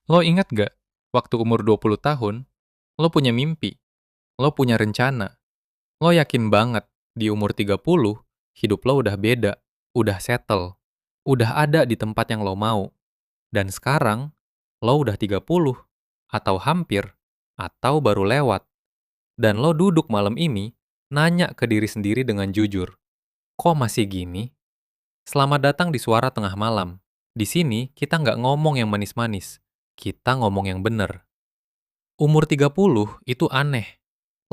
Lo ingat gak, waktu umur 20 tahun, lo punya mimpi, lo punya rencana, lo yakin banget di umur 30, hidup lo udah beda, udah settle, udah ada di tempat yang lo mau. Dan sekarang, lo udah 30, atau hampir, atau baru lewat. Dan lo duduk malam ini, nanya ke diri sendiri dengan jujur, kok masih gini? Selamat datang di Suara Tengah Malam. Di sini, kita nggak ngomong yang manis-manis. Kita ngomong yang bener. Umur 30 itu aneh.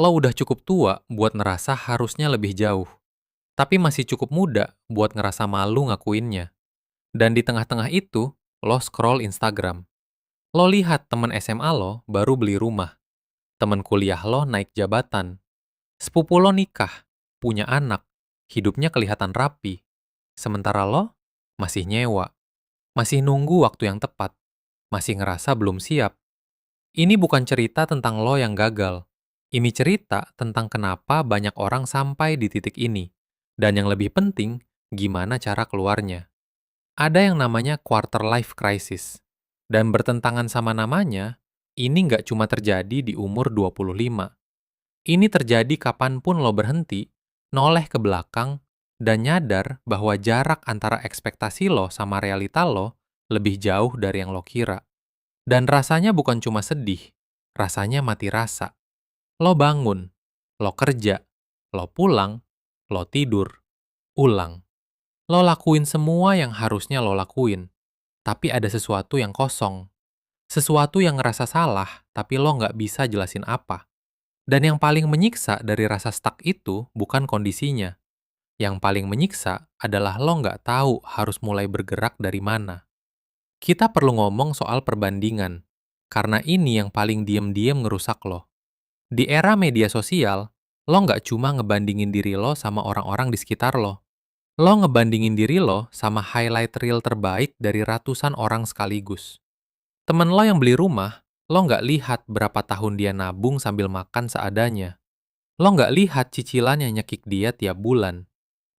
Lo udah cukup tua buat ngerasa harusnya lebih jauh. Tapi masih cukup muda buat ngerasa malu ngakuinnya. Dan di tengah-tengah itu, lo scroll Instagram. Lo lihat temen SMA lo baru beli rumah. Temen kuliah lo naik jabatan. Sepupu lo nikah, punya anak, hidupnya kelihatan rapi. Sementara lo masih nyewa, masih nunggu waktu yang tepat, masih ngerasa belum siap. Ini bukan cerita tentang lo yang gagal. Ini cerita tentang kenapa banyak orang sampai di titik ini. Dan yang lebih penting, gimana cara keluarnya. Ada yang namanya quarter life crisis. Dan bertentangan sama namanya, ini nggak cuma terjadi di umur 25. Ini terjadi kapanpun lo berhenti, noleh ke belakang, dan nyadar bahwa jarak antara ekspektasi lo sama realita lo lebih jauh dari yang lo kira. Dan rasanya bukan cuma sedih, rasanya mati rasa. Lo bangun, lo kerja, lo pulang, lo tidur, ulang. Lo lakuin semua yang harusnya lo lakuin, tapi ada sesuatu yang kosong. Sesuatu yang ngerasa salah, tapi lo nggak bisa jelasin apa. Dan yang paling menyiksa dari rasa stuck itu bukan kondisinya. Yang paling menyiksa adalah lo nggak tahu harus mulai bergerak dari mana. Kita perlu ngomong soal perbandingan, karena ini yang paling diem-diem ngerusak lo. Di era media sosial, lo nggak cuma ngebandingin diri lo sama orang-orang di sekitar lo. Lo ngebandingin diri lo sama highlight reel terbaik dari ratusan orang sekaligus. Temen lo yang beli rumah, lo nggak lihat berapa tahun dia nabung sambil makan seadanya. Lo nggak lihat cicilan yang nyekik dia tiap bulan.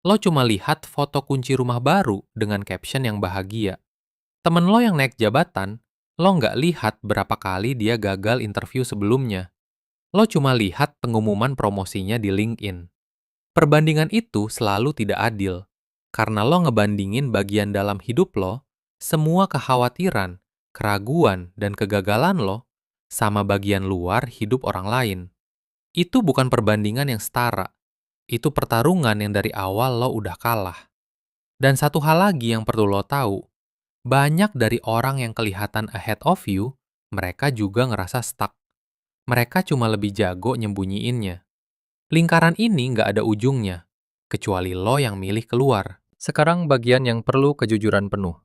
Lo cuma lihat foto kunci rumah baru dengan caption yang bahagia. Temen lo yang naik jabatan, lo nggak lihat berapa kali dia gagal interview sebelumnya. Lo cuma lihat pengumuman promosinya di LinkedIn. Perbandingan itu selalu tidak adil, karena lo ngebandingin bagian dalam hidup lo, semua kekhawatiran, keraguan, dan kegagalan lo, sama bagian luar hidup orang lain. Itu bukan perbandingan yang setara, itu pertarungan yang dari awal lo udah kalah. Dan satu hal lagi yang perlu lo tahu, banyak dari orang yang kelihatan ahead of you, mereka juga ngerasa stuck. Mereka cuma lebih jago nyembunyiinnya. Lingkaran ini nggak ada ujungnya, kecuali lo yang milih keluar. Sekarang bagian yang perlu kejujuran penuh.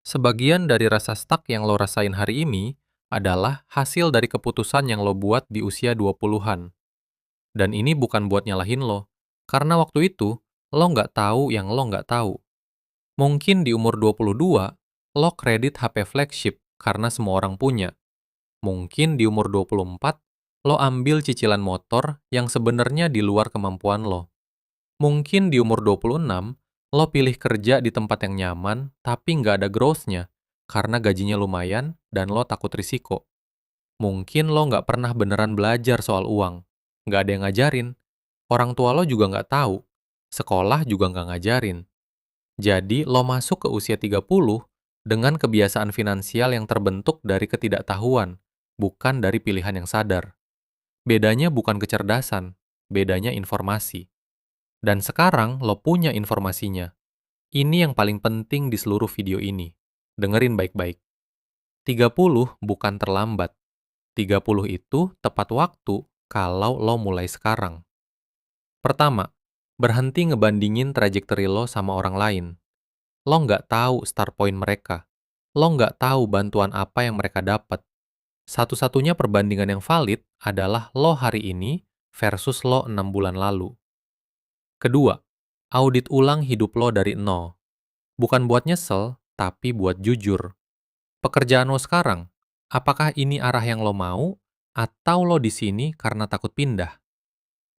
Sebagian dari rasa stuck yang lo rasain hari ini adalah hasil dari keputusan yang lo buat di usia 20-an. Dan ini bukan buat nyalahin lo, karena waktu itu lo nggak tahu yang lo nggak tahu. Mungkin di umur 22, lo kredit HP flagship karena semua orang punya. Mungkin di umur 24, lo ambil cicilan motor yang sebenarnya di luar kemampuan lo. Mungkin di umur 26, lo pilih kerja di tempat yang nyaman tapi nggak ada growth-nya karena gajinya lumayan dan lo takut risiko. Mungkin lo nggak pernah beneran belajar soal uang. Nggak ada yang ngajarin. Orang tua lo juga nggak tahu. Sekolah juga nggak ngajarin. Jadi, lo masuk ke usia 30 dengan kebiasaan finansial yang terbentuk dari ketidaktahuan, bukan dari pilihan yang sadar. Bedanya bukan kecerdasan, bedanya informasi. Dan sekarang lo punya informasinya. Ini yang paling penting di seluruh video ini. Dengerin baik-baik. 30 bukan terlambat. 30 itu tepat waktu kalau lo mulai sekarang. Pertama, berhenti ngebandingin trajektori lo sama orang lain. Lo nggak tahu start point mereka. Lo nggak tahu bantuan apa yang mereka dapat. Satu-satunya perbandingan yang valid adalah lo hari ini versus lo 6 bulan lalu. Kedua, audit ulang hidup lo dari nol. Bukan buat nyesel, tapi buat jujur. Pekerjaan lo sekarang, apakah ini arah yang lo mau, atau lo di sini karena takut pindah?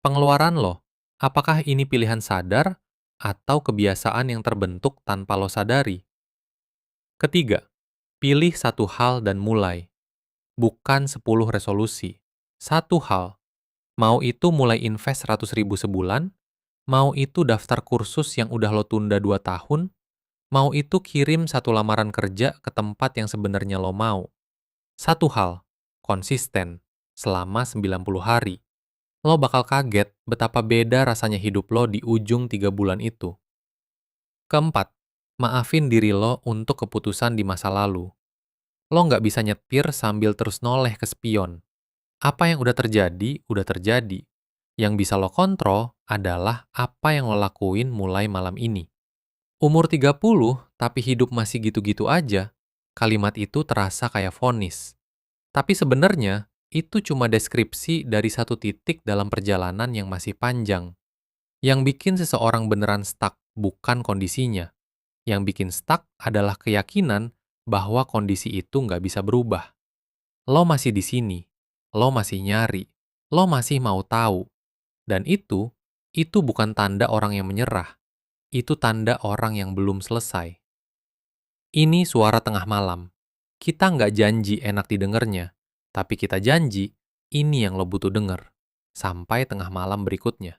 Pengeluaran lo, apakah ini pilihan sadar, atau kebiasaan yang terbentuk tanpa lo sadari? Ketiga, Pilih satu hal dan mulai, bukan 10 resolusi. Satu hal, mau itu mulai invest 100.000 sebulan, mau itu daftar kursus yang udah lo tunda 2 tahun, mau itu kirim satu lamaran kerja ke tempat yang sebenarnya lo mau. Satu hal, konsisten, selama 90 hari. Lo bakal kaget betapa beda rasanya hidup lo di ujung 3 bulan itu. Keempat, maafin diri lo untuk keputusan di masa lalu. Lo nggak bisa nyetir sambil terus noleh ke spion. Apa yang udah terjadi, udah terjadi. Yang bisa lo kontrol adalah apa yang lo lakuin mulai malam ini. Umur 30, tapi hidup masih gitu-gitu aja. Kalimat itu terasa kayak vonis. Tapi sebenarnya, itu cuma deskripsi dari satu titik dalam perjalanan yang masih panjang. Yang bikin seseorang beneran stuck bukan kondisinya. Yang bikin stuck adalah keyakinan bahwa kondisi itu nggak bisa berubah. Lo masih di sini, lo masih nyari, lo masih mau tahu. Dan itu bukan tanda orang yang menyerah. Itu tanda orang yang belum selesai. Ini suara tengah malam. Kita nggak janji enak didengarnya, tapi kita janji ini yang lo butuh denger. Sampai tengah malam berikutnya.